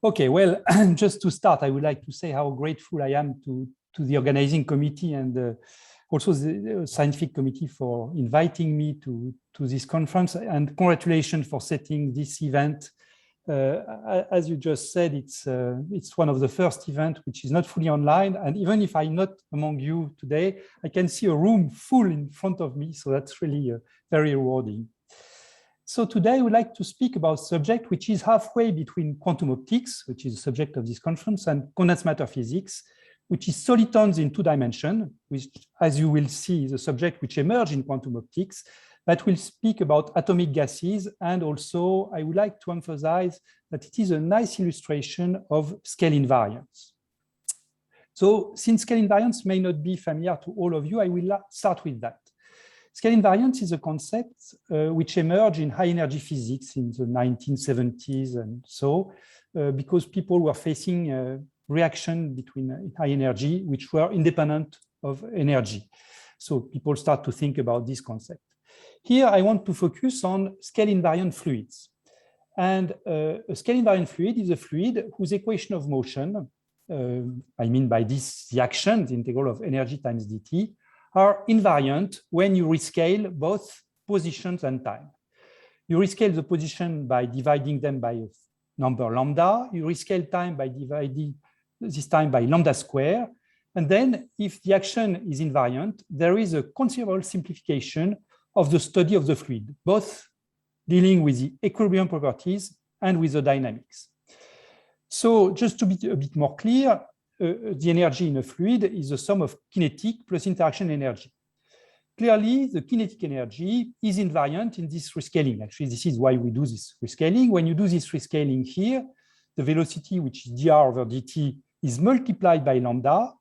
Okay, well, just to start, I would like to say how grateful I am to the organizing committee and also the scientific committee for inviting me to this conference, and congratulations for setting this event. As you just said, it's one of the first events which is not fully online, and even if I'm not among you today, I can see a room full in front of me, so that's really very rewarding. So today I would like to speak about a subject which is halfway between quantum optics, which is the subject of this conference, and condensed matter physics, which is solitons in 2 dimensions, which, as you will see, is a subject which emerged in quantum optics, but we'll speak about atomic gases. And also I would like to emphasize that it is a nice illustration of scale invariance. So since scale invariance may not be familiar to all of you, I will start with that. Scale invariance is a concept which emerged in high energy physics in the 1970s and so, because people were facing reaction between high energy which were independent of energy. So people start to think about this concept. Here I want to focus on scale invariant fluids. And a scale invariant fluid is a fluid whose equation of motion, I mean by this the action, the integral of energy times dt, are invariant when you rescale both positions and time. You rescale the position by dividing them by a number lambda. You rescale time by dividing this time by lambda square. And then if the action is invariant, there is a considerable simplification of the study of the fluid, both dealing with the equilibrium properties and with the dynamics. So just to be a bit more clear, the energy in a fluid is the sum of kinetic plus interaction energy. Clearly, the kinetic energy is invariant in this rescaling. Actually, this is why we do this rescaling. When you do this rescaling here, the velocity, which is dr over dt, is multiplied by lambda.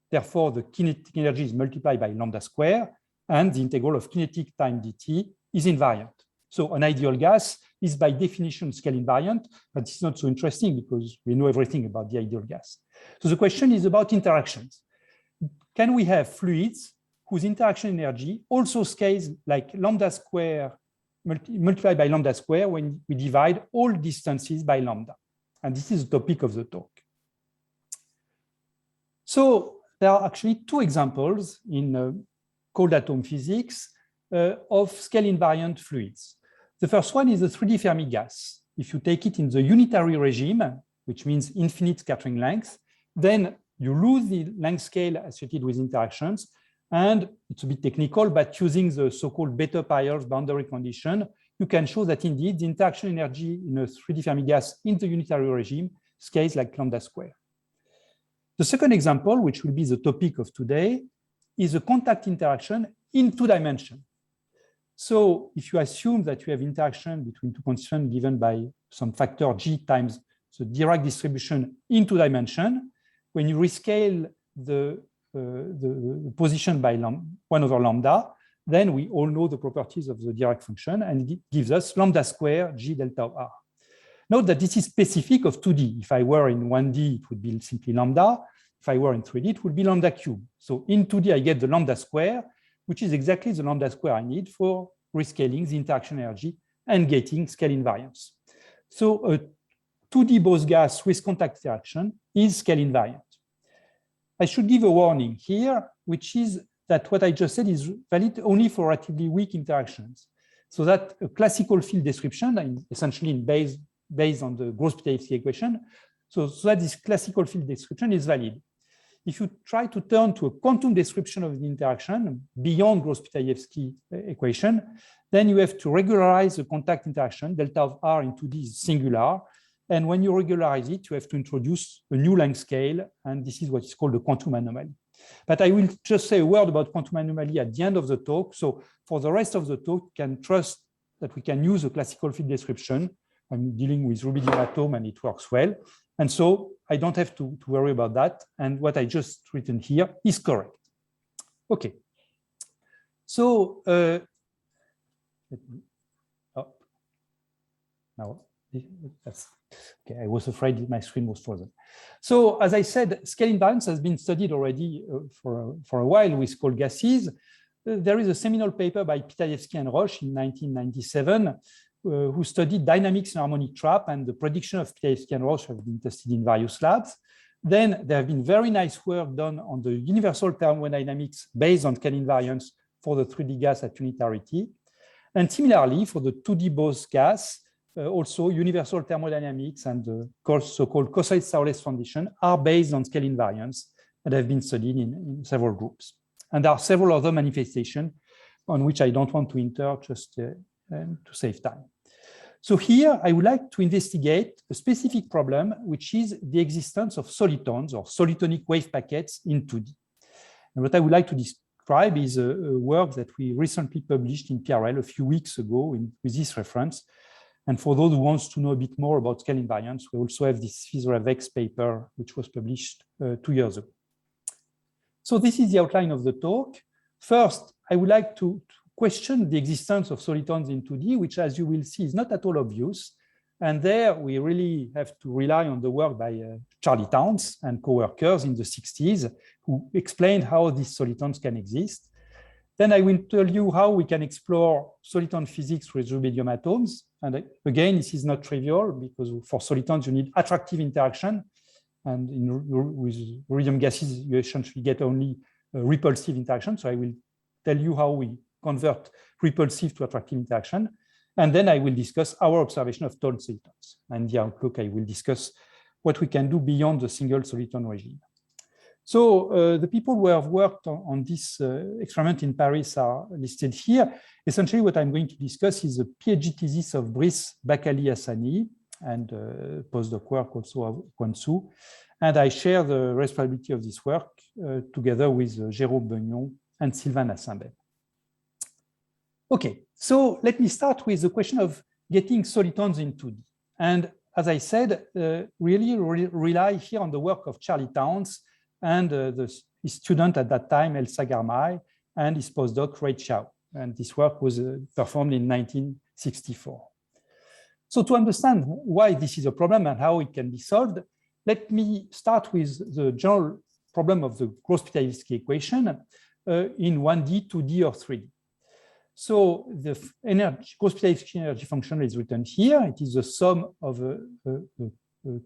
Therefore, the kinetic energy is multiplied by lambda square, and the integral of kinetic time dt is invariant. So an ideal gas is by definition scale invariant, but it's not so interesting because we know everything about the ideal gas. So the question is about interactions. Can we have fluids whose interaction energy also scales like lambda square multiplied by lambda square when we divide all distances by lambda? And this is the topic of the talk. So there are actually 2 examples in cold atom physics of scale invariant fluids. The first one is the 3D Fermi gas. If you take it in the unitary regime, which means infinite scattering length, then you lose the length scale associated with interactions. And it's a bit technical, but using the so-called Bethe-Pyers boundary condition, you can show that indeed the interaction energy in a 3D Fermi gas in the unitary regime scales like lambda square. The second example, which will be the topic of today, is a contact interaction in 2 dimensions. So if you assume that you have interaction between 2 constituents given by some factor g times the Dirac distribution in 2 dimensions, when you rescale the position by 1 over lambda, then we all know the properties of the Dirac function, and it gives us lambda square g delta of r. Note that this is specific of 2D. If I were in 1D, it would be simply lambda. If I were in 3D, it would be lambda cube. So in 2D, I get the lambda square, which is exactly the lambda square I need for rescaling the interaction energy and getting scale invariance. So a 2D Bose gas with contact interaction is scale invariant. I should give a warning here, which is that what I just said is valid only for relatively weak interactions. So that a classical field description, essentially based on the Gross-Pitaevskii equation, so that this classical field description is valid. If you try to turn to a quantum description of the interaction beyond Gross-Pitaevskii equation, then you have to regularize the contact interaction. Delta of r in 2D is singular. And when you regularize it, you have to introduce a new length scale. And this is what is called the quantum anomaly. But I will just say a word about quantum anomaly at the end of the talk. So for the rest of the talk, you can trust that we can use a classical field description. I'm dealing with rubidium atom and it works well. And so I don't have to worry about that. And what I just written here is correct. Okay. So now that's okay. I was afraid my screen was frozen. So as I said, scale invariance has been studied already for a while with cold gases. There is a seminal paper by Pitaevskii and Roche in 1997, who studied dynamics in harmonic trap and the prediction of Pitaevskii and Roche have been tested in various labs. Then there have been very nice work done on the universal thermodynamics based on Kell invariance for the 3D gas at unitarity. And similarly, for the 2D Bose gas, also universal thermodynamics and the so-called Kosoid-Saurles foundation are based on Kell invariance and have been studied in several groups. And there are several other manifestations on which I don't want to enter just to save time. So here I would like to investigate a specific problem, which is the existence of solitons or solitonic wave packets in 2D. And what I would like to describe is a work that we recently published in PRL a few weeks ago with this reference. And for those who want to know a bit more about Kell invariance, we also have this Fizerev paper, which was published 2 years ago. So this is the outline of the talk. First, I would like to question the existence of solitons in 2D, which, as you will see, is not at all obvious. And there we really have to rely on the work by Charlie Towns and co-workers in the 60s, who explained how these solitons can exist. Then I will tell you how we can explore soliton physics with rubidium atoms. And again, this is not trivial because for solitons, you need attractive interaction. And with rubidium gases, you essentially get only repulsive interaction. So I will tell you how we convert repulsive to attractive interaction. And then I will discuss our observation of tall solitons. And the outlook, I will discuss what we can do beyond the single soliton regime. So the people who have worked on this experiment in Paris are listed here. Essentially, what I'm going to discuss is the PhD thesis of Brice Bakali-Hassani and postdoc work also of Kwansu. And I share the responsibility of this work together with Jérôme Beugnon and Sylvain Nassimbe. Okay, so let me start with the question of getting solitons in 2D. And as I said, really rely here on the work of Charlie Towns and his student at that time, Elsa Garmay, and his postdoc, Ray Chow. And this work was performed in 1964. So to understand why this is a problem and how it can be solved, let me start with the general problem of the Gross-Pitaevskii equation in 1D, 2D, or 3D. So the Gross-Pitaevskii energy function is written here. It is the sum of a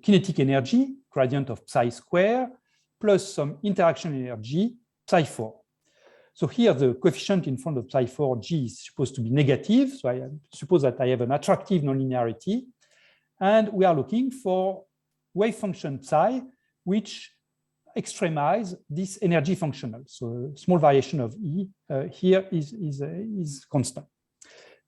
kinetic energy, gradient of psi square, plus some interaction energy, psi4. So here the coefficient in front of psi4 g is supposed to be negative. So I suppose that I have an attractive nonlinearity. And we are looking for wave function psi, which extremize this energy functional. So a small variation of E here is constant.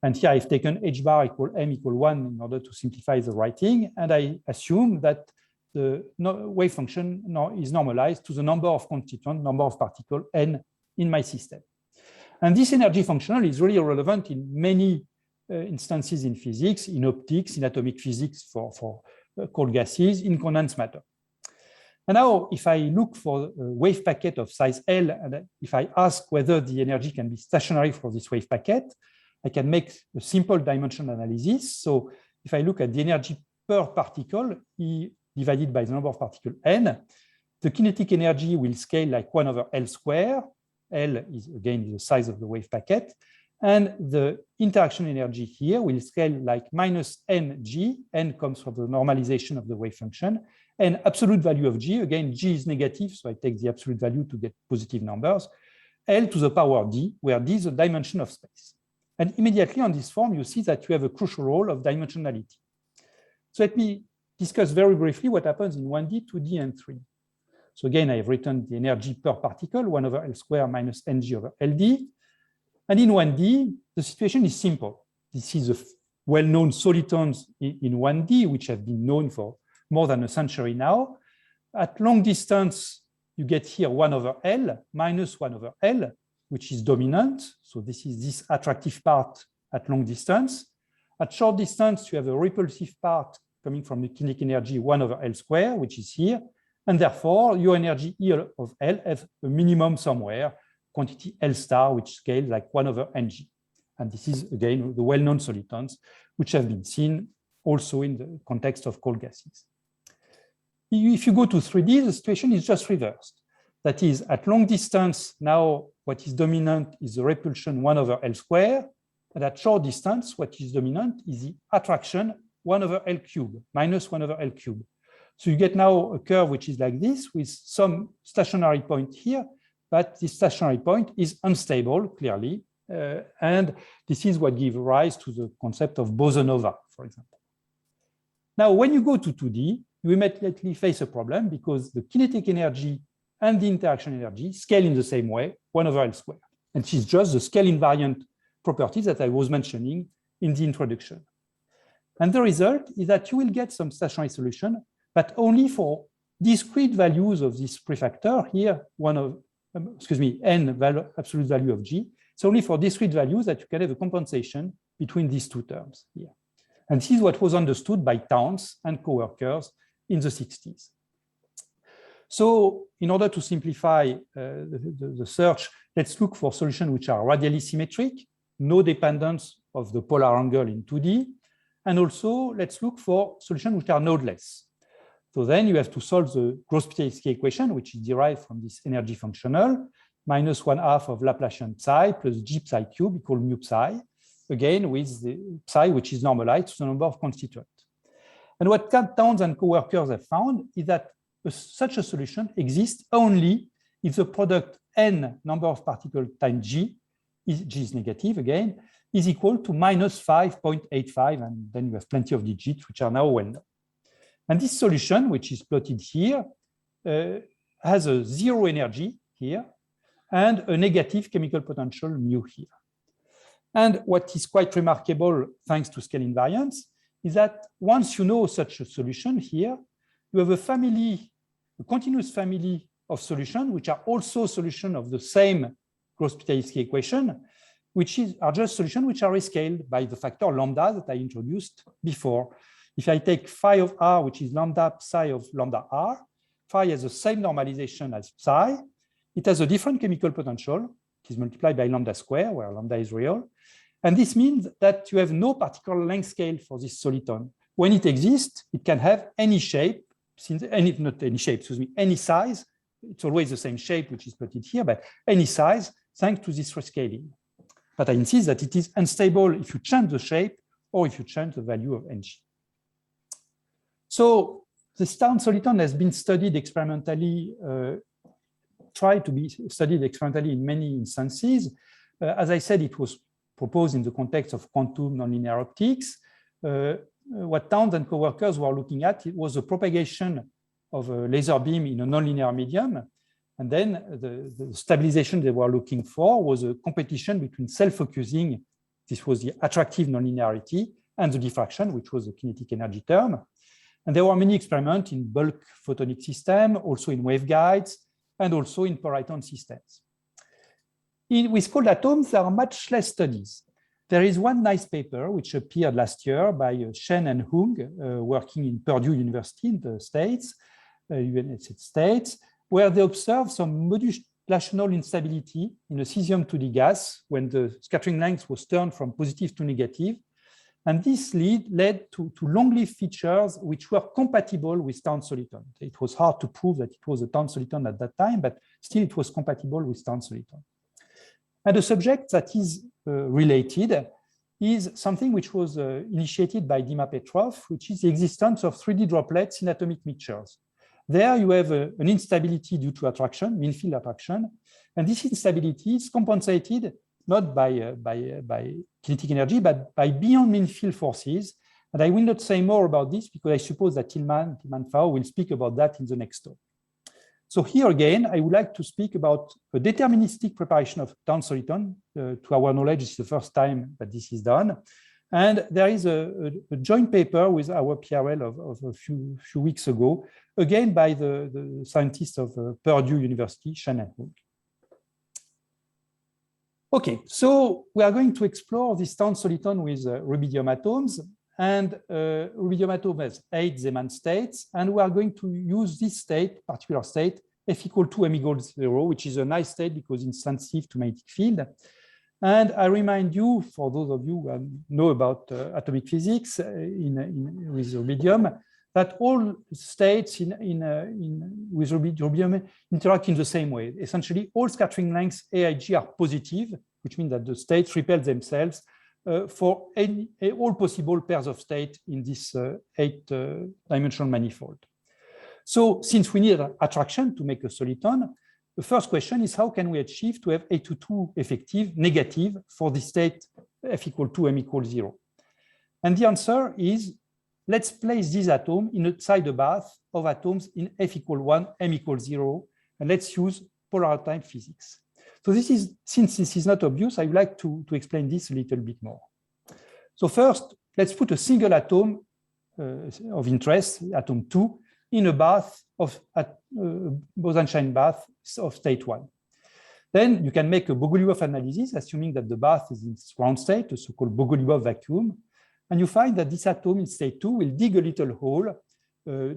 And here I've taken h bar equal m equal 1 in order to simplify the writing. And I assume that the wave function is normalized to the number of constituent, number of particles, n in my system. And this energy functional is really relevant in many instances in physics, in optics, in atomic physics for cold gases, in condensed matter. And now, if I look for a wave packet of size L, and if I ask whether the energy can be stationary for this wave packet, I can make a simple dimension analysis. So if I look at the energy per particle, E divided by the number of particles n, the kinetic energy will scale like 1 over L square. L is, again, the size of the wave packet. And the interaction energy here will scale like minus ng. N comes from the normalization of the wave function. And absolute value of g, again, g is negative, so I take the absolute value to get positive numbers, L to the power d, where d is a dimension of space. And immediately on this form, you see that you have a crucial role of dimensionality. So let me discuss very briefly what happens in 1D, 2D, and 3D. So again, I have written the energy per particle, 1 over L square minus ng over LD. And in 1D, the situation is simple. This is a well-known solitons in 1D, which have been known for more than a century now. At long distance, you get here 1 over L minus 1 over L, which is dominant. So this is this attractive part at long distance. At short distance, you have a repulsive part coming from the kinetic energy 1 over L square, which is here. And therefore, your energy E of L has a minimum somewhere, quantity L star, which scales like 1 over ng. And this is, again, the well-known solitons, which have been seen also in the context of cold gases. If you go to 3D, the situation is just reversed. That is, at long distance, now what is dominant is the repulsion 1 over L square. And at short distance, what is dominant is the attraction 1 over L cube, minus 1 over L cube. So you get now a curve which is like this with some stationary point here, but this stationary point is unstable, clearly. And this is what gives rise to the concept of boson-nova, for example. Now, when you go to 2D, you immediately face a problem because the kinetic energy and the interaction energy scale in the same way, 1 over L squared. And this is just the scale invariant properties that I was mentioning in the introduction. And the result is that you will get some stationary solution, but only for discrete values of this prefactor here, n value, absolute value of G. It's only for discrete values that you can have a compensation between these two terms here. And this is what was understood by Towns and coworkers in the 60s. So in order to simplify the search, let's look for solutions which are radially symmetric, no dependence of the polar angle in 2D. And also, let's look for solutions which are nodeless. So then you have to solve the Gross-Pitaevskii equation, which is derived from this energy functional, minus 1/2 of Laplacian psi plus g psi cube equal mu psi, again with the psi which is normalized to the number of constituents. And what Towns and coworkers have found is that such a solution exists only if the product n number of particles times g is negative again, is equal to minus 5.85, and then you have plenty of digits which are now well known. And this solution, which is plotted here, has a zero energy here and a negative chemical potential mu here. And what is quite remarkable, thanks to scale invariance, is that once you know such a solution here, you have a continuous family of solutions which are also solutions of the same Gross-Pitaevskii equation, which are just solutions which are rescaled by the factor lambda that I introduced before. If I take phi of r, which is lambda psi of lambda r, phi has the same normalization as psi. It has a different chemical potential. It is multiplied by lambda square, where lambda is real. And this means that you have no particular length scale for this soliton. When it exists, it can have any shape, any size. It's always the same shape, which is plotted here, but any size, thanks to this rescaling. But I insist that it is unstable if you change the shape or if you change the value of ng. So this Towns soliton has been studied experimentally, tried to be studied experimentally in many instances. As I said, it was proposed in the context of quantum nonlinear optics. What Towns and coworkers were looking at, it was the propagation of a laser beam in a nonlinear medium. And then the stabilization they were looking for was a competition between self-focusing, this was the attractive nonlinearity, and the diffraction, which was the kinetic energy term. And there were many experiments in bulk photonic systems, also in waveguides, and also in Puriton systems. With cold atoms, there are much less studies. There is one nice paper which appeared last year by Shen and Hung, working in Purdue University in the United States, where they observed some modulational instability in a cesium-2d gas when the scattering length was turned from positive to negative. And this led to long-lived features which were compatible with Towns soliton. It was hard to prove that it was a Towns soliton at that time, but still it was compatible with Towns soliton. And a subject that is related is something which was initiated by Dima Petrov, which is the existence of 3D droplets in atomic mixtures. There you have an instability due to attraction, mean field attraction, and this instability is compensated not by kinetic energy, but by beyond mean field forces. And I will not say more about this because I suppose that Tilman Fao will speak about that in the next talk. So here again, I would like to speak about a deterministic preparation of Towns soliton. To our knowledge, it's the first time that this is done. And there is a joint paper with our PRL of a few weeks ago, again by the scientists of Purdue University, Shen and Hung. Okay, so we are going to explore this Towns soliton with rubidium atoms, and rubidium atom has 8 Zeeman states, and we are going to use this state, particular state, F equal to M equals 0, which is a nice state because it's sensitive to magnetic field. And I remind you, for those of you who know about atomic physics with rubidium, that all states with rubidium interact in the same way. Essentially, all scattering lengths AIG are positive, which means that the states repel themselves for all possible pairs of state in this 8-dimensional manifold. So since we need attraction to make a soliton, the first question is how can we achieve to have A22 effective negative for the state F equal 2, M equals 0? And the answer is, let's place this atom inside a bath of atoms in F equal 1, M equals 0, and let's use polar time physics. So this is, since this is not obvious, I would like to explain this a little bit more. So first, let's put a single atom of interest, atom 2, in a bath of Bose-Einstein bath of state 1. Then you can make a Bogoliubov analysis, assuming that the bath is in ground state, a so-called Bogoliubov vacuum, and you find that this atom in state 2 will dig a little hole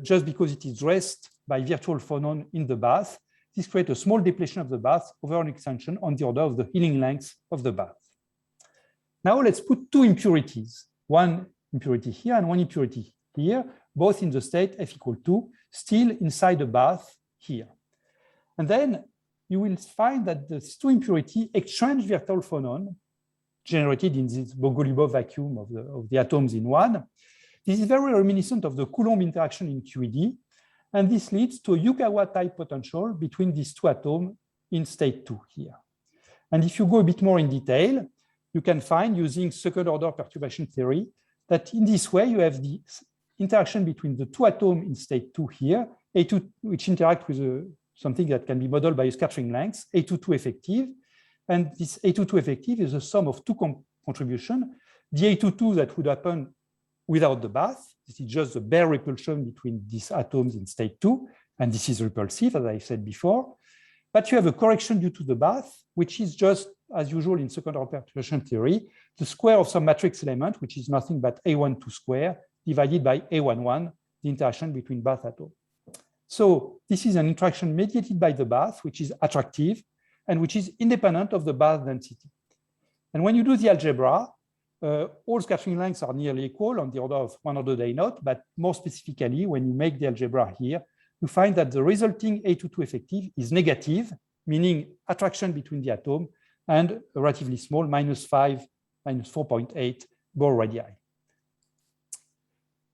just because it is dressed by virtual phonon in the bath. This creates a small depletion of the bath over an extension on the order of the healing length of the bath. Now let's put two impurities, one impurity here and one impurity here, both in the state F equal 2, still inside the bath here. And then you will find that these two impurities exchange virtual phonon generated in this Bogoliubov vacuum of the atoms in one. This is very reminiscent of the Coulomb interaction in QED, and this leads to a Yukawa-type potential between these two atoms in state 2 here. And if you go a bit more in detail, you can find, using second-order perturbation theory, that in this way you have the interaction between the two atoms in state 2 here, A2, which interact with something that can be modeled by a scattering length, A22 effective. And this A22 effective is a sum of two contributions. The A22 that would happen without the bath. This is just the bare repulsion between these atoms in state 2. And this is repulsive, as I said before. But you have a correction due to the bath, which is just, as usual in second-order perturbation theory, the square of some matrix element, which is nothing but A12 square, divided by A11, the interaction between bath atoms. So this is an interaction mediated by the bath, which is attractive, and which is independent of the bath density. And when you do the algebra, all scattering lengths are nearly equal on the order of 100 A0, but more specifically, when you make the algebra here, you find that the resulting A22 effective is negative, meaning attraction between the atom and a relatively small -5, -4.8 Bohr radii.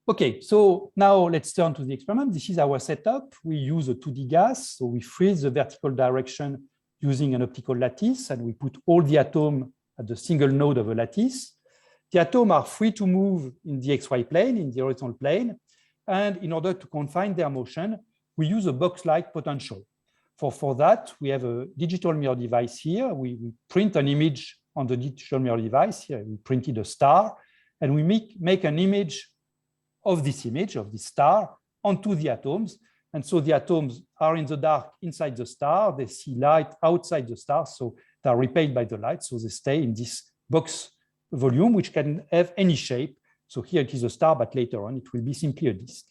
Okay, so now let's turn to the experiment. This is our setup. We use a 2D gas, so we freeze the vertical direction using an optical lattice, and we put all the atoms at the single node of a lattice. The atoms are free to move in the XY plane, in the horizontal plane, and in order to confine their motion, we use a box-like potential. For that, we have a digital mirror device here. We print an image on the digital mirror device. Here, we printed a star, and we make an image of this image, of this star, onto the atoms. And so the atoms are in the dark inside the star. They see light outside the star, so they are repelled by the light. So they stay in this box volume, which can have any shape. So here it is a star, but later on it will be simply a disk.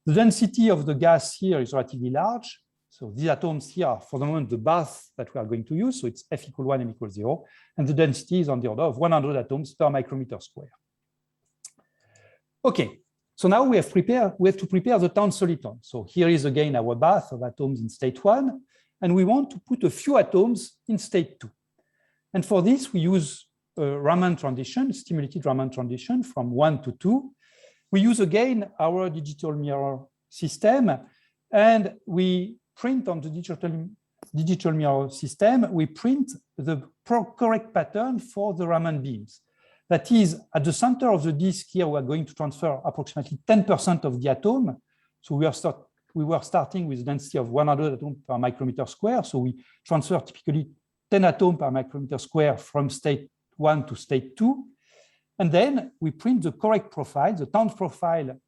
The density of the gas here is relatively large. So these atoms here are, for the moment, the bath that we are going to use. So it's F equal 1, M equals 0. And the density is on the order of 100 atoms per micrometer square. Okay, so now we have to prepare the town soliton. So here is again our bath of atoms in state 1. And we want to put a few atoms in state 2. And for this, we use a Raman transition, stimulated Raman transition from 1 to 2. We use again our digital mirror system, and we print on the digital mirror system, we print the correct pattern for the Raman beams. That is, at the center of the disk here, we are going to transfer approximately 10% of the atom. So we were starting with a density of 100 atoms per micrometer square. So we transfer typically 10 atoms per micrometer square from state 1 to state 2. And then we print the correct profile, the town profile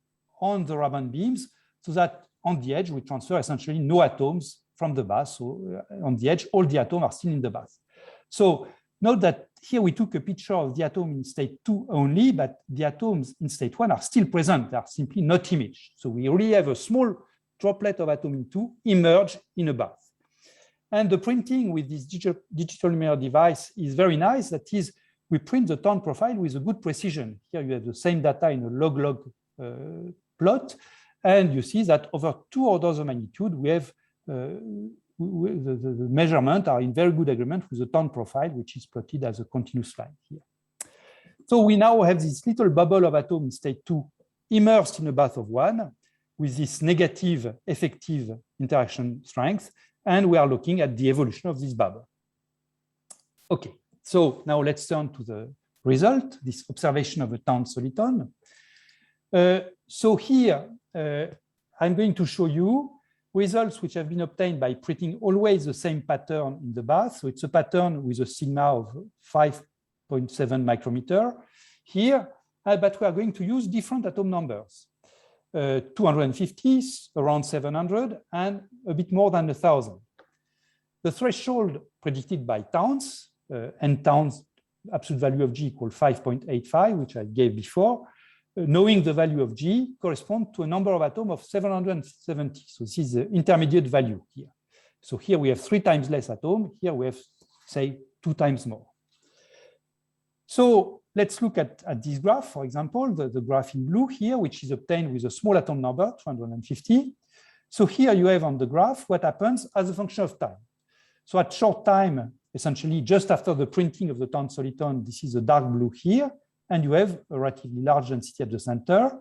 on the Raman beams, so that on the edge, we transfer essentially no atoms from the bath. So on the edge, all the atoms are still in the bath. So note that here we took a picture of the atom in state 2 only, but the atoms in state 1 are still present. They are simply not imaged. So we really have a small droplet of atom in 2 immersed in a bath. And the printing with this digital mirror device is very nice. That is, we print the town profile with a good precision. Here you have the same data in a log-log plot. And you see that over 2 orders of magnitude, we have the measurements are in very good agreement with the town profile, which is plotted as a continuous line here. So we now have this little bubble of atom in state 2 immersed in a bath of 1 with this negative effective interaction strength, and we are looking at the evolution of this bubble. Okay, so now let's turn to the result, this observation of a Town soliton. So here, I'm going to show you results which have been obtained by printing always the same pattern in the bath. So it's a pattern with a sigma of 5.7 micrometer here, but we are going to use different atom numbers. 250, around 700, and a bit more than 1,000. The threshold predicted by Towns, n Towns, absolute value of G equal 5.85, which I gave before, knowing the value of G corresponds to a number of atoms of 770. So this is the intermediate value here. So here we have 3 times less atom. Here we have, say, 2 times more. So let's look at this graph, for example, the graph in blue here, which is obtained with a small atom number, 250. So here you have on the graph what happens as a function of time. So at short time, essentially just after the printing of the Town soliton, this is a dark blue here, and you have a relatively large density at the center.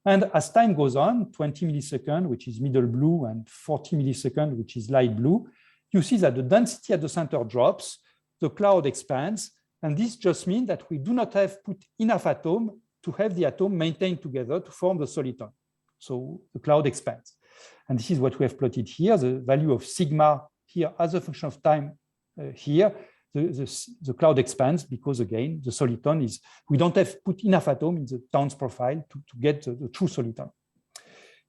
And as time goes on, 20 milliseconds, which is middle blue, and 40 milliseconds, which is light blue, you see that the density at the center drops, the cloud expands, and this just means that we do not have put enough atom to have the atom maintained together to form the soliton. So the cloud expands. And this is what we have plotted here, the value of sigma here as a function of time here. The cloud expands because, again, the soliton is, we don't have put enough atom in the Towns profile to get the true soliton.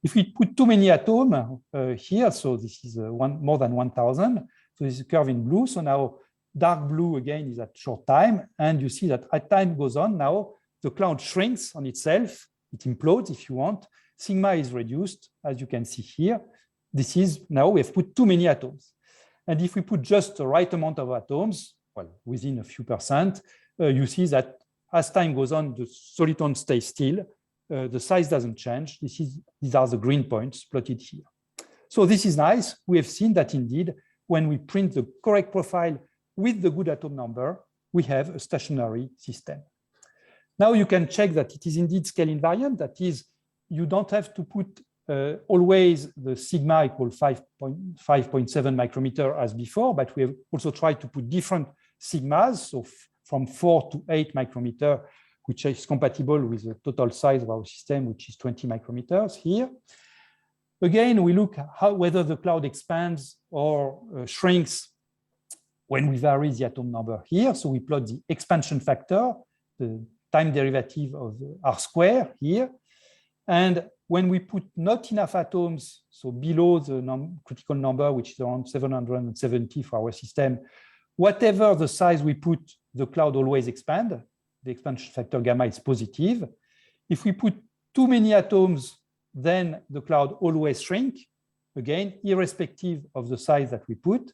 If we put too many atoms here, so this is more than 1,000, so this is a curve in blue. So now dark blue again is at short time, and you see that as time goes on, now the cloud shrinks on itself, it implodes if you want, sigma is reduced, as you can see here. This is, now we have put too many atoms. And if we put just the right amount of atoms, well, within a few percent, you see that as time goes on, the soliton stays still, the size doesn't change. These are the green points plotted here. So this is nice. We have seen that indeed, when we print the correct profile with the good atom number, we have a stationary system. Now you can check that it is indeed scale invariant. That is, you don't have to put always the sigma equal 5.7 micrometer as before, but we have also tried to put different sigmas, so from 4 to 8 micrometer, which is compatible with the total size of our system, which is 20 micrometers here. Again, we look at whether the cloud expands or shrinks when we vary the atom number here. So we plot the expansion factor, the time derivative of the R square here. And when we put not enough atoms, so below the critical number, which is around 770 for our system, whatever the size we put, the cloud always expands. The expansion factor gamma is positive. If we put too many atoms, then the cloud always shrink, again, irrespective of the size that we put.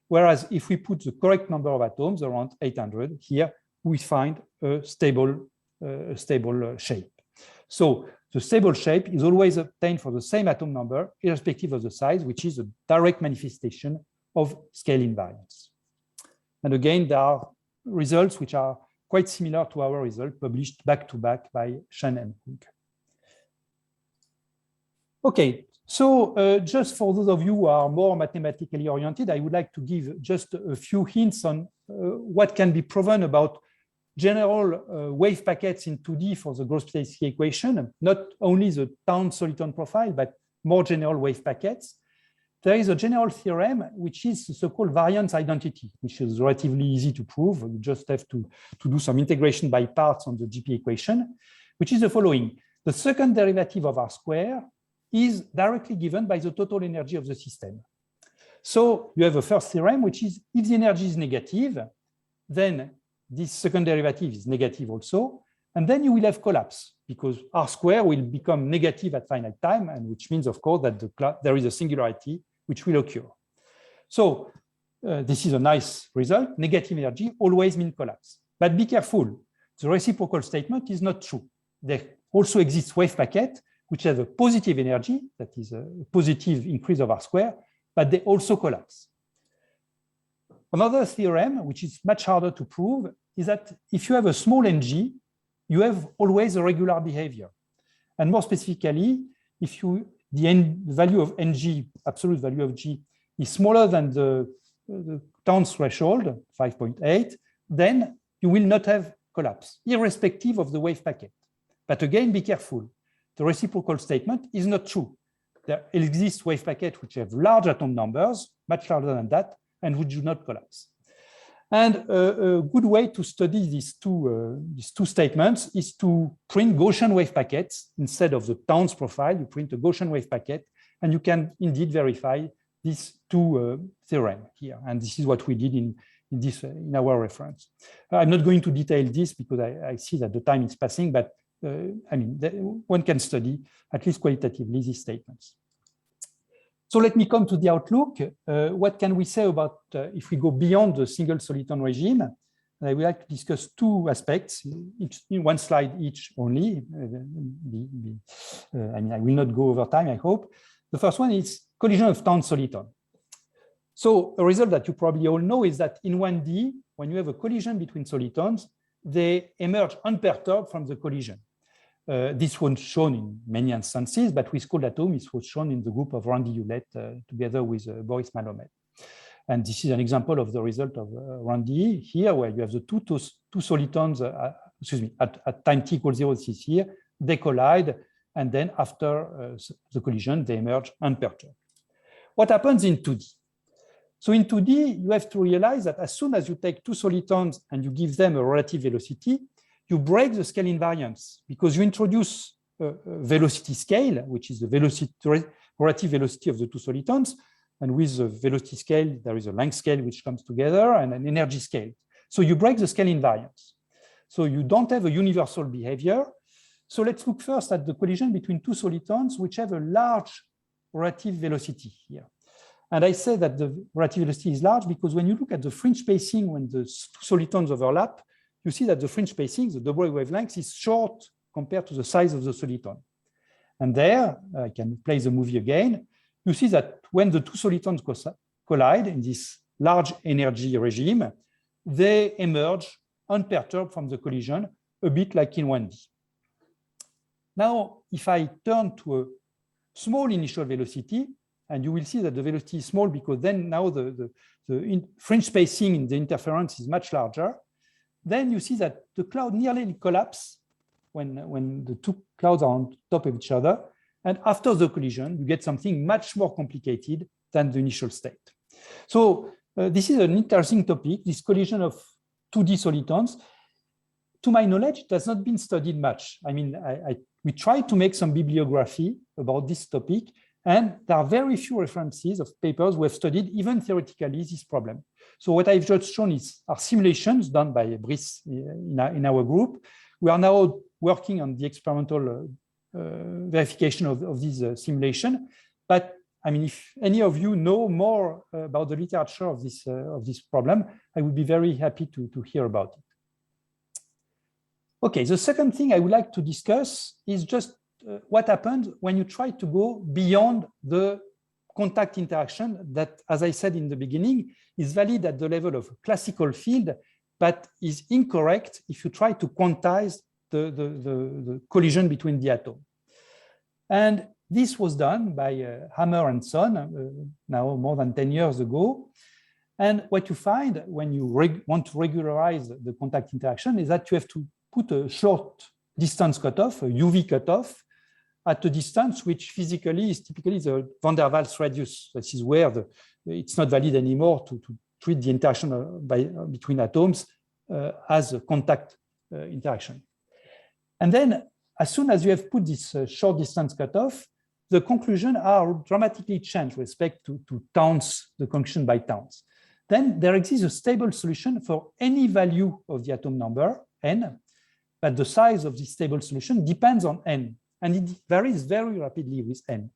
Whereas if we put the correct number of atoms, around 800, here we find a stable shape. So the stable shape is always obtained for the same atom number, irrespective of the size, which is a direct manifestation of scale invariance. And again, there are results which are quite similar to our result published back-to-back by Shen and Hung. Okay, so just for those of you who are more mathematically oriented, I would like to give just a few hints on what can be proven about general wave packets in 2D for the Gross-Pitaevskii equation, not only the Town soliton profile, but more general wave packets. There is a general theorem, which is the so-called variance identity, which is relatively easy to prove. You just have to do some integration by parts on the GP equation, which is the following. The second derivative of R square is directly given by the total energy of the system. So you have a first theorem, which is if the energy is negative, then this second derivative is negative also, and then you will have collapse because R square will become negative at finite time, and which means, of course, that there is a singularity which will occur. So this is a nice result. Negative energy always means collapse. But be careful. The reciprocal statement is not true. There also exists wave packets which have a positive energy, that is a positive increase of R square, but they also collapse. Another theorem, which is much harder to prove, is that if you have a small ng, you have always a regular behavior. And more specifically, if the value of ng, absolute value of g, is smaller than the Towns threshold, 5.8, then you will not have collapse, irrespective of the wave packet. But again, be careful. The reciprocal statement is not true. There exists wave packets which have large atom numbers, much larger than that, and which do not collapse. And a good way to study these two statements is to print Gaussian wave packets instead of the Towns profile. You print a Gaussian wave packet, and you can indeed verify these two theorems here. And this is what we did in our reference. I'm not going to detail this because I see that the time is passing, but one can study at least qualitatively these statements. So let me come to the outlook. What can we say about if we go beyond the single soliton regime? I would like to discuss two aspects, in one slide each only. I will not go over time, I hope. The first one is collision of Towns soliton. So a result that you probably all know is that in 1D, when you have a collision between solitons, they emerge unperturbed from the collision. This was shown in many instances, but with cold atoms, it was shown in the group of Randy Hewlett together with Boris Malomet. And this is an example of the result of Randy here, where you have the two solitons, at time t equals 0, this is here, they collide, and then after the collision, they emerge unperturbed. What happens in 2D? So in 2D, you have to realize that as soon as you take two solitons and you give them a relative velocity, you break the scale invariance because you introduce a velocity scale, which is the relative velocity of the two solitons. And with the velocity scale, there is a length scale which comes together and an energy scale. So you break the scale invariance. So you don't have a universal behavior. So let's look first at the collision between two solitons which have a large relative velocity here. And I say that the relative velocity is large because when you look at the fringe spacing when the two solitons overlap, you see that the fringe spacing, the double wavelength, is short compared to the size of the soliton. And there, I can play the movie again. You see that when the two solitons collide in this large energy regime, they emerge unperturbed from the collision, a bit like in 1D. Now, if I turn to a small initial velocity, and you will see that the velocity is small because then now the fringe spacing in the interference is much larger, then you see that the cloud nearly collapses when the two clouds are on top of each other. And after the collision, you get something much more complicated than the initial state. So this is an interesting topic, this collision of 2D solitons. To my knowledge, it has not been studied much. I mean, we tried to make some bibliography about this topic, and there are very few references of papers who have studied even theoretically this problem. So what I've just shown are simulations done by Brice in our group. We are now working on the experimental verification of this simulation. But I mean, if any of you know more about the literature of this problem, I would be very happy to hear about it. Okay, the second thing I would like to discuss is just what happens when you try to go beyond the contact interaction that, as I said in the beginning, is valid at the level of classical field, but is incorrect if you try to quantize the collision between the atoms. And this was done by Hammer and Son now more than 10 years ago. And what you find when you want to regularize the contact interaction is that you have to put a short distance cutoff, a UV cutoff, at a distance which physically is typically the van der Waals radius. This is where it's not valid anymore to treat the interaction between atoms as a contact interaction. And then as soon as you have put this short distance cutoff, the conclusions are dramatically changed with respect to Towns, the conclusion by Towns. Then there exists a stable solution for any value of the atom number, n, but the size of this stable solution depends on n. And it varies very rapidly with n.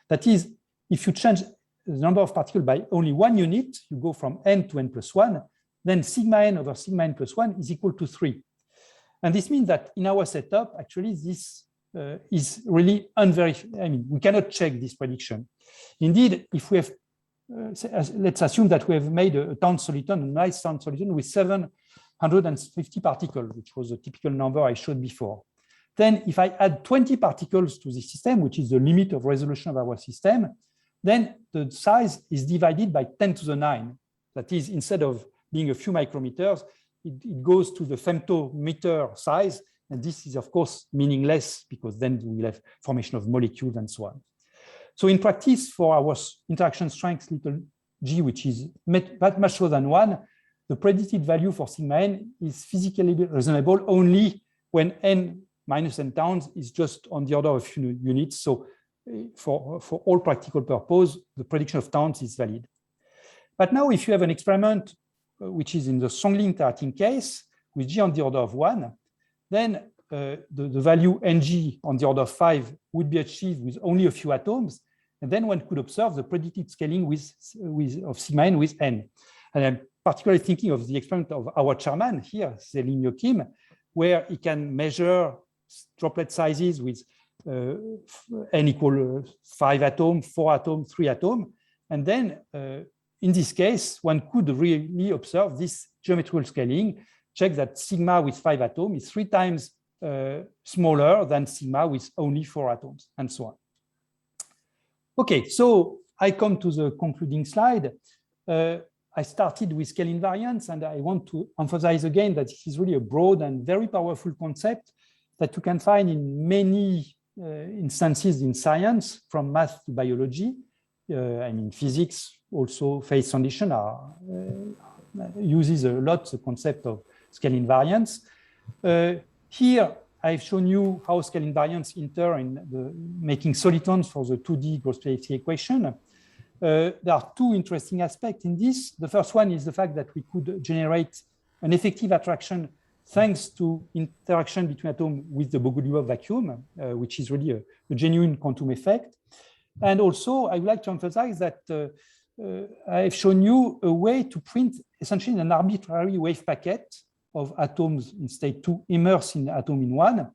That is, if you change the number of particles by only 1 unit, you go from n to n plus 1, then sigma n over sigma n plus 1 is equal to 3. And this means that in our setup, actually, this is really unverified. I mean, we cannot check this prediction. Indeed, if we have, let's assume that we have made a Towns soliton, a nice Towns soliton with 7 150 particles, which was the typical number I showed before. Then if I add 20 particles to the system, which is the limit of resolution of our system, then the size is divided by 10 to the 9. That is, instead of being a few micrometers, it goes to the femtometer size. And this is, of course, meaningless because then we will have formation of molecules and so on. So in practice, for our interaction strength little g, which is that much more than 1, the predicted value for sigma n is physically reasonable only when n minus n towns is just on the order of a few units. So for all practical purpose, the prediction of towns is valid. But now if you have an experiment which is in the strongly interacting case with g on the order of 1, then the value ng on the order of 5 would be achieved with only a few atoms. And then one could observe the predicted scaling of sigma n with n. And I'm particularly thinking of the experiment of our chairman here, Selin Joachim, where he can measure droplet sizes with n equal 5 atoms, 4 atoms, 3 atoms. And then in this case, one could really observe this geometrical scaling, check that sigma with 5 atoms is 3 times smaller than sigma with only 4 atoms, and so on. Okay, so I come to the concluding slide. I started with scale invariance, and I want to emphasize again that this is really a broad and very powerful concept that you can find in many instances in science, from math to biology. I mean, physics also, phase transition uses a lot the concept of scale invariance. Here, I've shown you how scale invariance enter in making solitons for the 2D Gross-Pitaevskii equation. There are 2 interesting aspects in this. The first one is the fact that we could generate an effective attraction thanks to interaction between atoms with the Bogoliubov vacuum, which is really a genuine quantum effect. And also, I would like to emphasize that I've shown you a way to print essentially an arbitrary wave packet of atoms in state 2 immersed in atom in 1.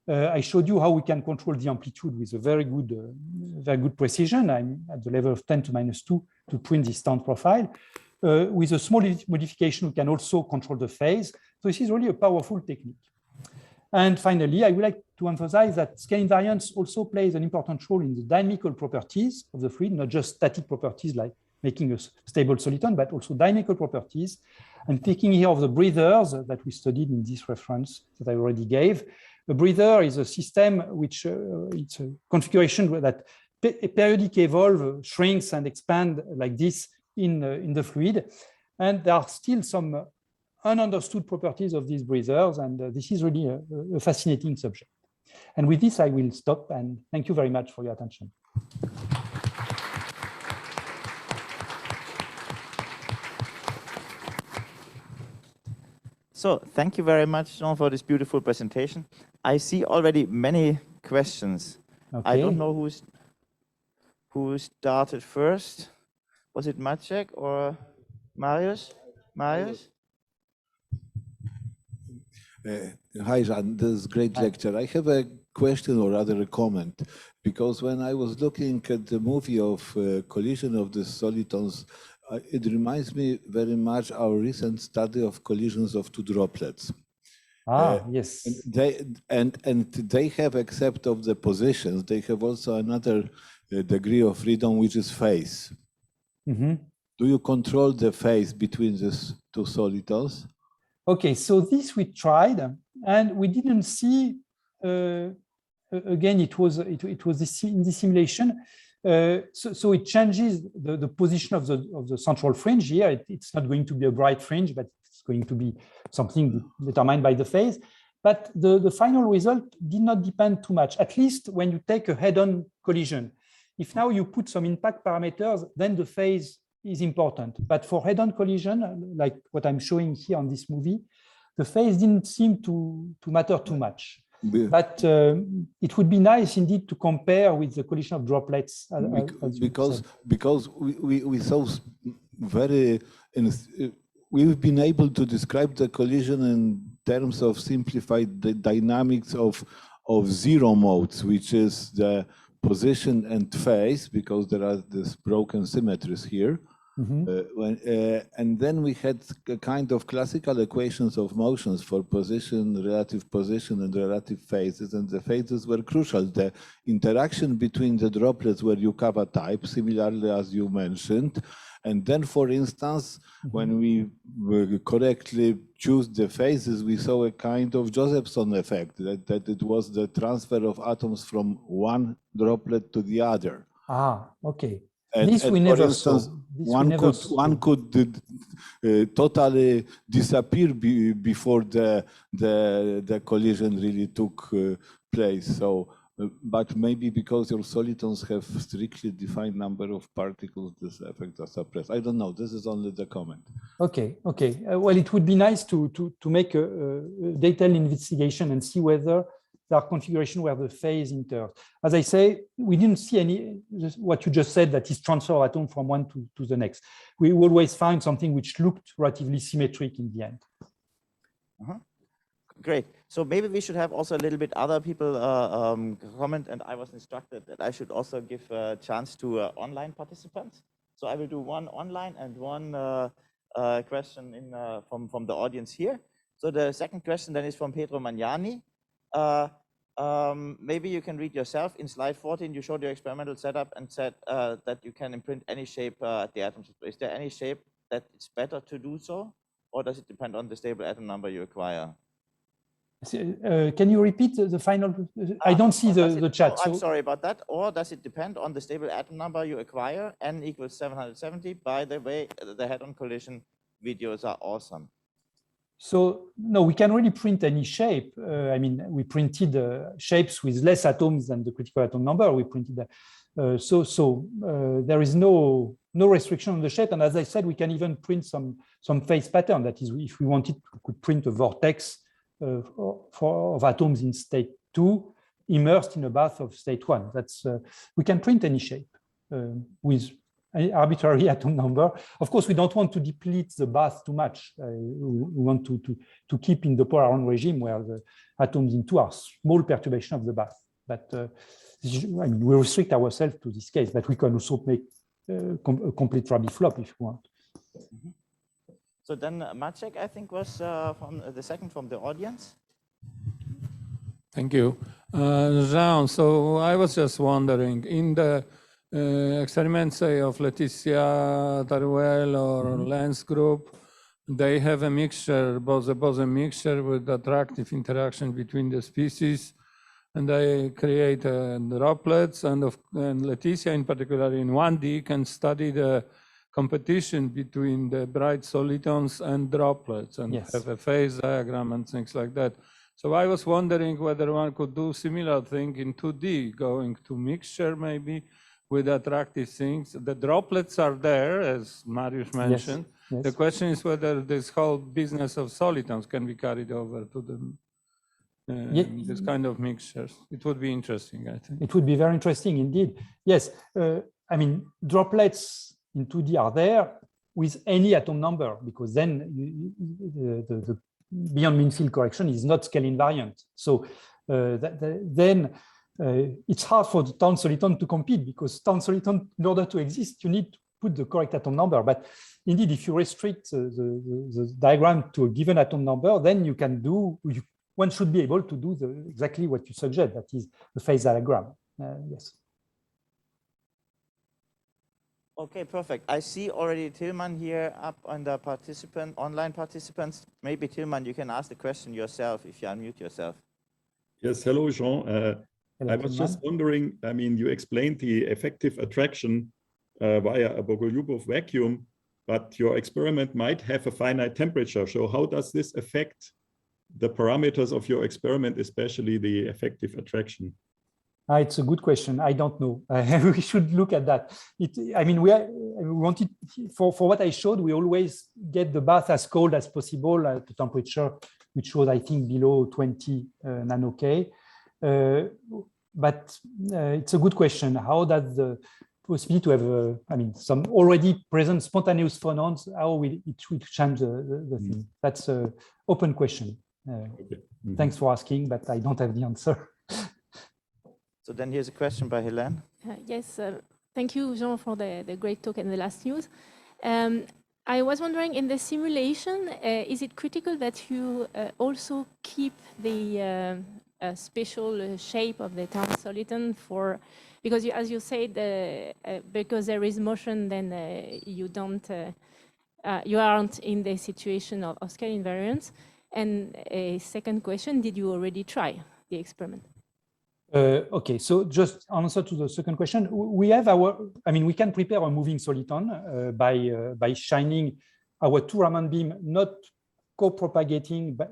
I showed you how we can control the amplitude with a very good precision. I'm at the level of 10 to minus 2 to print this sound profile. With a small modification, we can also control the phase. So this is really a powerful technique. And finally, I would like to emphasize that scale invariance also plays an important role in the dynamical properties of the fluid, not just static properties like making a stable soliton, but also dynamical properties. I'm thinking here of the breathers that we studied in this reference that I already gave. A breather is a system which it's a configuration that periodic evolve, shrinks and expand like this in the fluid. And there are still some ununderstood properties of these breathers, and this is really a fascinating subject. And with this, I will stop, and thank you very much for your attention. So thank you very much, Jean, for this beautiful presentation. I see already many questions. Okay. I don't know who started first. Was it Maciek or Marius? Marius? Hi, Jean. This is a great lecture. I have a question, or rather a comment, because when I was looking at the movie of collision of the solitons, it reminds me very much our recent study of collisions of 2 droplets. Yes. And they have, except of the positions, they have also another degree of freedom, which is phase. Mm-hmm. Do you control the phase between these 2 solitons? Okay, so this we tried, and we didn't see. Again, it was in the simulation. So it changes the position of the central fringe here. It's not going to be a bright fringe, but it's going to be something determined by the phase. But the final result did not depend too much, at least when you take a head-on collision. If now you put some impact parameters, then the phase is important. But for head-on collision, like what I'm showing here on this movie, the phase didn't seem to matter too much. But it would be nice indeed to compare with the collision of droplets. Because we saw we've been able to describe the collision in terms of simplified the dynamics of zero modes, which is the position and phase, because there are these broken symmetries here. And then we had a kind of classical equations of motions for position, and relative phases, and the phases were crucial. The interaction between the droplets were Yukawa type, similarly as you mentioned. And then, for instance, when we correctly choose the phases, we saw a kind of Josephson effect, that it was the transfer of atoms from one droplet to the other. Ah, okay. And we never instance, saw. One could totally disappear before the collision really took place. So, but maybe because your solitons have strictly defined number of particles, this effect is suppressed. I don't know. This is only the comment. Okay. Okay. Well, it would be nice to make a detailed investigation and see whether there are configurations where the phase enters. As I say, we didn't see any, what you just said, that is transfer of atom from one to the next. We always find something which looked relatively symmetric in the end. Great. So maybe we should have also a little bit other people comment, and I was instructed that I should also give a chance to online participants. So I will do one online and one question from the audience here. So the second question then is from Pedro Magnani. Maybe you can read yourself. In slide 14, you showed your experimental setup and said that you can imprint any shape at the atom. Is there any shape that it's better to do so, or does it depend on the stable atom number you acquire? Can you repeat the final? I don't see the chat. I'm sorry about that. Or does it depend on the stable atom number you acquire? N equals 770. By the way, the head-on collision videos are awesome. So no, we can really print any shape. I mean, we printed shapes with less atoms than the critical atom number. We printed there is no restriction on the shape. And as I said, we can even print some phase pattern. That is, if we wanted, we could print a vortex of atoms in state 2 immersed in a bath of state 1. That's we can print any shape with an arbitrary atom number. Of course, we don't want to deplete the bath too much. We want to keep in the Polar-Around regime where the atoms in 2 are small perturbation of the bath. But I mean, we restrict ourselves to this case, but we can also make a complete Rabi flop if you want. So then Maciek, I think, was from the second from the audience. Thank you. Jean, so I was just wondering, in the experiments, say, of Laetitia, Toruń, or Lenz group, they have a mixture, Bose mixture with attractive interaction between the species, and they create droplets, and Laetitia in particular in 1D can study the competition between the bright solitons and droplets and have a phase diagram and things like that. So I was wondering whether one could do similar thing in 2D, going to mixture maybe with attractive things. The droplets are there, as Mariusz mentioned. The question is whether this whole business of solitons can be carried over to this kind of mixtures. It would be interesting, I think. It would be very interesting indeed. Yes, I mean, droplets in 2D are there with any atom number, because then the beyond mean field correction is not scale invariant. So then it's hard for the town soliton to compete, because town soliton, in order to exist, you need to put the correct atom number. But indeed, if you restrict the diagram to a given atom number, then you can do, one should be able to do exactly what you suggest, that is the phase diagram. Yes. Okay, perfect. I see already Tilman here up on the online participants. Maybe Tilman, you can ask the question yourself if you unmute yourself. Yes, hello, Jean. Hello, I was just wondering, I mean, you explained the effective attraction via a Bogoliubov vacuum, but your experiment might have a finite temperature. So how does this affect the parameters of your experiment, especially the effective attraction? It's a good question. I don't know. We should look at that. I mean, we wanted, for what I showed, we always get the bath as cold as possible at the temperature, which was, I think, below 20 nano-K. But it's a good question. How does the possibility to have, I mean, some already present spontaneous phonons, how will it change the thing? That's an open question. Okay. Thanks for asking, but I don't have the answer. So then here's a question by Helene. Yes, thank you, Jean, for the great talk and the last news. I was wondering, in the simulation, is it critical that you also keep the special shape of the town soliton for, because as you said, because there is motion, then you don't, you aren't in the situation of scale invariance. And a second question, did you already try the experiment? Okay, so just answer to the second question. We have our, I mean, we can prepare a moving soliton by shining our two Raman beam, not co-propagating, but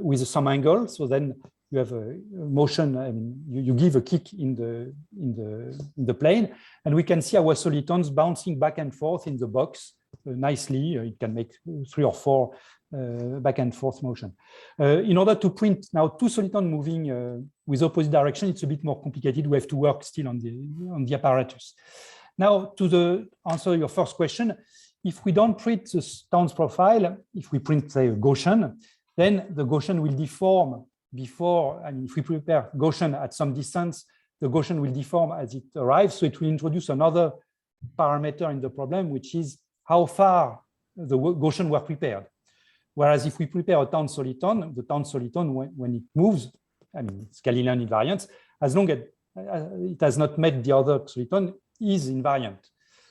with some angle. So then you have a motion. I mean, you give a kick in the plane, and we can see our solitons bouncing back and forth in the box nicely. It can make 3 or 4 back and forth motion. In order to print now 2 solitons moving with opposite direction, it's a bit more complicated. We have to work still on the apparatus. Now, to answer your first question, if we don't print the Towns profile, if we print, say, a Gaussian, then the Gaussian will deform before, I mean, if we prepare Gaussian at some distance, the Gaussian will deform as it arrives. So it will introduce another parameter in the problem, which is how far the Gaussian were prepared. Whereas if we prepare a town soliton, the town soliton, when it moves, I mean, it's Galilean invariance, as long as it has not met the other soliton, is invariant.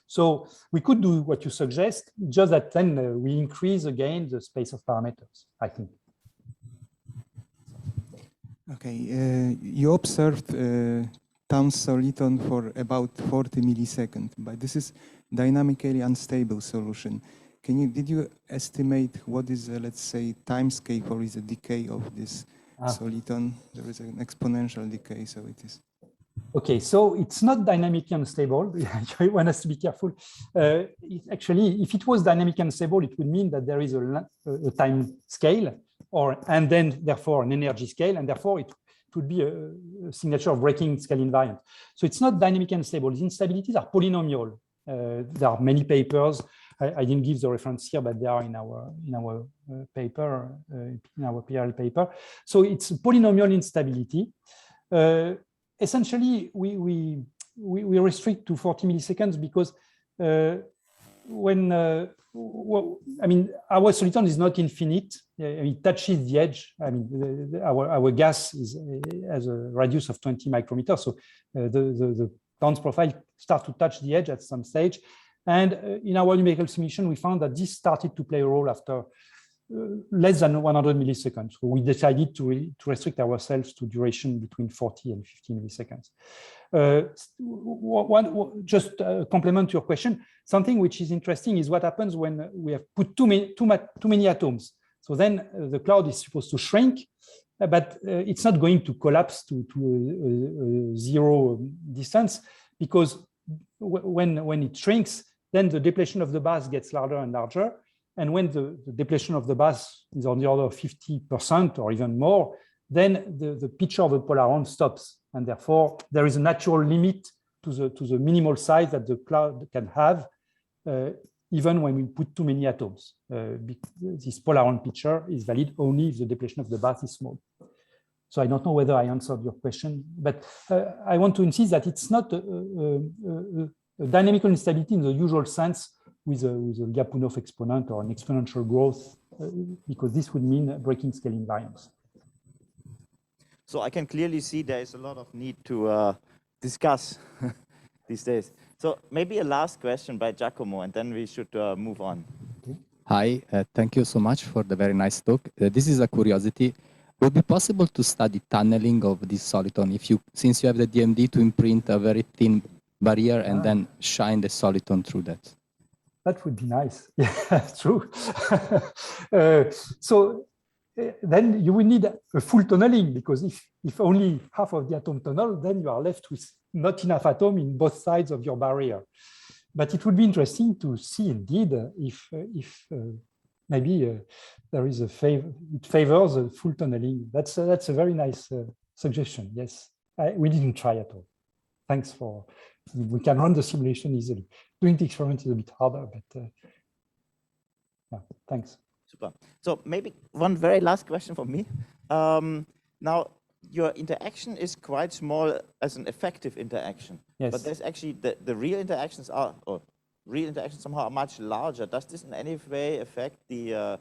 So we could do what you suggest, just that then we increase again the space of parameters, I think. Okay, you observed town soliton for about 40 milliseconds, but this is dynamically unstable solution. Did you estimate what is, let's say, time scale or is a decay of this soliton? There is an exponential decay, so it is. Okay, so it's not dynamically unstable. One has to be careful. Actually, if it was dynamically unstable, it would mean that there is a time scale, and then therefore an energy scale, and therefore it would be a signature of breaking scale invariant. So it's not dynamically unstable. The instabilities are polynomial. There are many papers. I didn't give the reference here, but they are in our paper, in our PRL paper. So it's polynomial instability. Essentially, we restrict to 40 milliseconds because when I mean, our soliton is not infinite. It touches the edge. I mean, our gas has a radius of 20 micrometers. So the Towns profile starts to touch the edge at some stage. And in our numerical simulation, we found that this started to play a role after less than 100 milliseconds. So we decided to restrict ourselves to duration between 40 and 50 milliseconds. Just complement to your question, something which is interesting is what happens when we have put too many atoms. So then the cloud is supposed to shrink, but it's not going to collapse to zero distance, because when it shrinks, then the depletion of the bass gets larger and larger. And when the depletion of the bass is on the order of 50% or even more, then the picture of the polaron stops. And therefore, there is a natural limit to the minimal size that the cloud can have, even when we put too many atoms. This polaron picture is valid only if the depletion of the bass is small. So I don't know whether I answered your question, but I want to insist that it's not a dynamical instability in the usual sense with a Lyapunov exponent or an exponential growth, because this would mean breaking scale invariance. So I can clearly see there is a lot of need to discuss these days. So maybe a last question by Giacomo, and then we should move on. Okay. Hi, thank you so much for the very nice talk. This is a curiosity. Would it be possible to study tunneling of this soliton since you have the DMD, to imprint a very thin barrier and then shine the soliton through that? That would be nice. Yeah, true. So then you will need a full tunneling, because if only half of the atom tunnel, then you are left with not enough atom in both sides of your barrier. But it would be interesting to see indeed if maybe there is it favors a full tunneling. That's a very nice suggestion. Yes, we didn't try at all. Thanks for. We can run the simulation easily. Doing the experiment is a bit harder, but yeah, thanks. Super. So maybe one very last question for me. Now, your interaction is quite small as an effective interaction. Yes. But there's actually the real interactions are, or real interactions somehow are much larger. Does this in any way affect the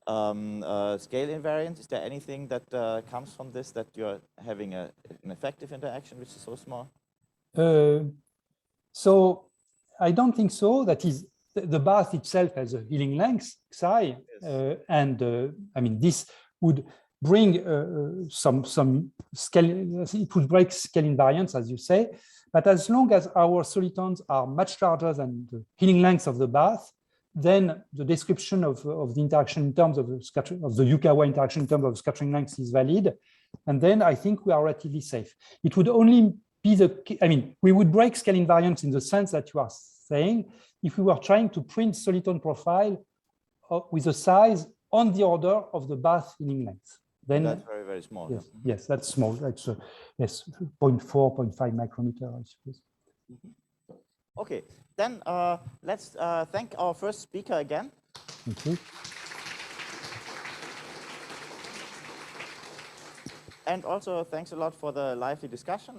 scale invariance? Is there anything that comes from this, that you're having an effective interaction which is so small? So I don't think so. That is, the bath itself has a Healing length psi, Yes. and I mean, this would bring some scale. It would break scale invariance, as you say. But as long as our solitons are much larger than the Healing length of the bath, then the description of the interaction in terms of the Yukawa interaction in terms of scattering length is valid. And then I think we are relatively safe. It would only be we would break scale invariance in the sense that you are saying if we were trying to print soliton profile with a size on the order of the bath Healing length. Then that's very, very small. Yes, yes, that's small. That's yes, 0.4, 0.5 micrometer, I suppose. Okay, then let's thank our first speaker again. Thank you. And also thanks a lot for the lively discussion.